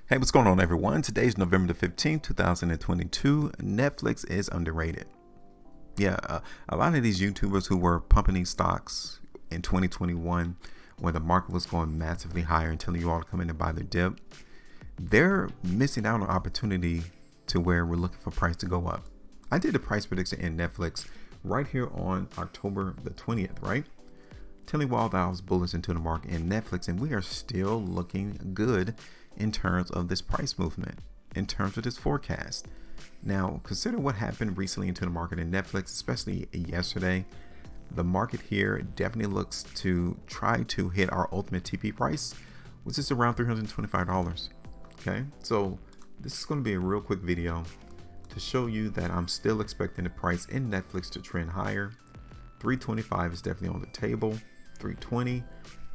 Hey, what's going on, everyone? Today's November the 15th, 2022. Netflix is underrated. Yeah, a lot of these YouTubers who were pumping these stocks in 2021 when the market was going massively higher and telling you all to come in and buy their dip, they're missing out on opportunity to where we're looking for price to go up. I did a price prediction in Netflix right here on October the 20th, right? Telling you all that I was bullish into the market in Netflix, and we are still looking good in terms of this price movement, in terms of this forecast. Now, consider what happened recently into the market in Netflix, especially yesterday. The market here definitely looks to try to hit our ultimate TP price, which is around $325. Okay, so this is going to be a real quick video to show you that I'm still expecting the price in Netflix to trend higher. 325 is definitely on the table. 320,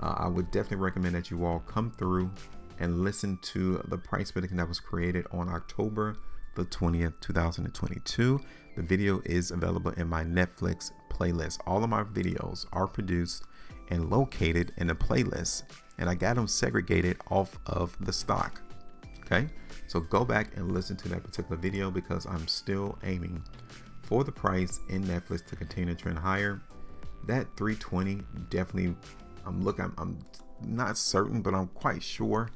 I would definitely recommend that you all come through and listen to the price prediction that was created on October the 20th, 2022. The video is available in my Netflix playlist. All of my videos are produced and located in a playlist, and I got them segregated off of the stock. Okay, so go back and listen to that particular video because I'm still aiming for the price in Netflix to continue to trend higher. That 320 definitely, I'm not certain, but I'm quite sure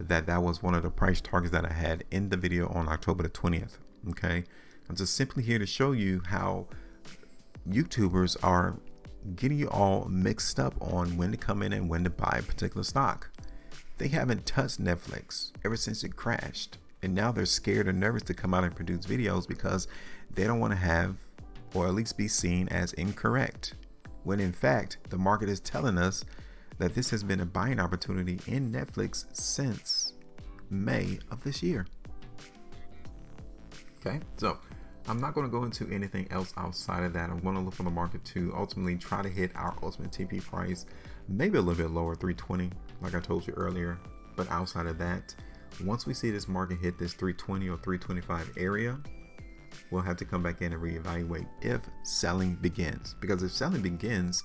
that was one of the price targets that I had in the video on October the 20th. Okay, I'm just simply here to show you how YouTubers are getting you all mixed up on when to come in and when to buy a particular stock. They haven't touched Netflix ever since it crashed, and now they're scared or nervous to come out and produce videos because they don't want to have, or at least be seen as, incorrect, when in fact the market is telling us that this has been a buying opportunity in Netflix since May of this year. Okay, so I'm not going to go into anything else outside of that. I'm going to look for the market to ultimately try to hit our ultimate TP price, maybe a little bit lower, 320, like I told you earlier. But outside of that, once we see this market hit this 320 or 325 area, we'll have to come back in and reevaluate if selling begins. Because if selling begins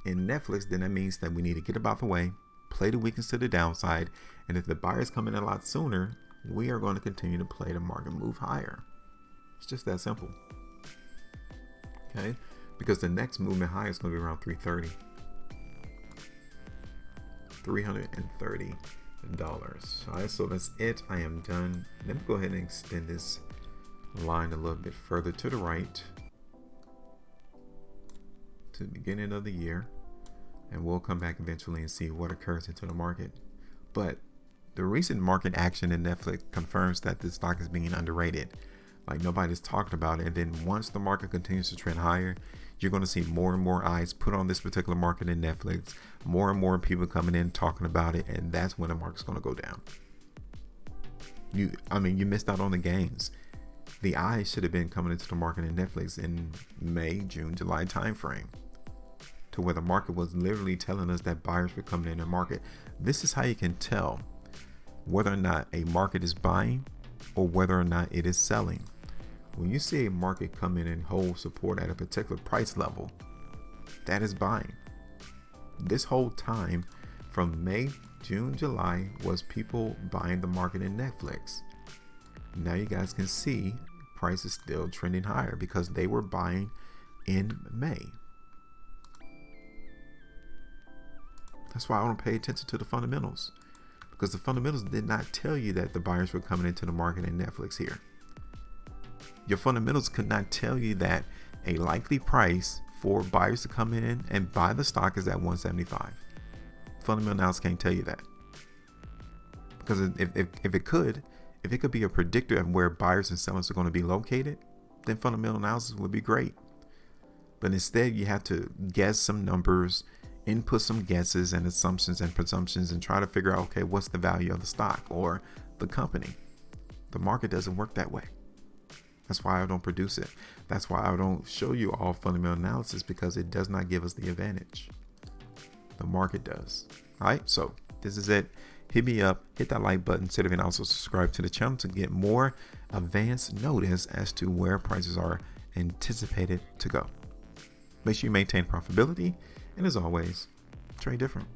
in Netflix, then that means that we need to get about the way, play the weakness to the downside, and if the buyers come in a lot sooner, we are going to continue to play the market move higher. It's just that simple. Okay, because the next movement high is going to be around 330. $330. All right, so that's it. I am done. Let me go ahead and extend this line a little bit further to the right to the beginning of the year, and we'll come back eventually and see what occurs into the market. But the recent market action in Netflix confirms that this stock is being underrated. Like, nobody's talking about it, and then once the market continues to trend higher, you're going to see more and more eyes put on this particular market in Netflix, more and more people coming in talking about it, and that's when the market's going to go down. You missed out on the gains. The eyes should have been coming into the market in Netflix in May, June, July timeframe, to where the market was literally telling us that buyers were coming in the market. This is how you can tell whether or not a market is buying or whether or not it is selling. When you see a market come in and hold support at a particular price level, that is buying. This whole time from May, June, July was people buying the market in Netflix. Now you guys can see price is still trending higher because they were buying in May. That's why I want to pay attention to the fundamentals, because the fundamentals did not tell you that the buyers were coming into the market in Netflix here. Your fundamentals could not tell you that a likely price for buyers to come in and buy the stock is at 175. Fundamental analysis can't tell you that, because if it could be a predictor of where buyers and sellers are going to be located, then fundamental analysis would be great. But instead, you have to guess some numbers, input some guesses and assumptions and presumptions, and try to figure out, okay, what's the value of the stock or the company. The market doesn't work that way. That's why I don't produce it. That's why I don't show you all fundamental analysis, because it does not give us the advantage. The market does. All right, so this is it. Hit me up, hit that like button, and also subscribe to the channel to get more advanced notice as to where prices are anticipated to go. Make sure you maintain profitability, and as always, trade different.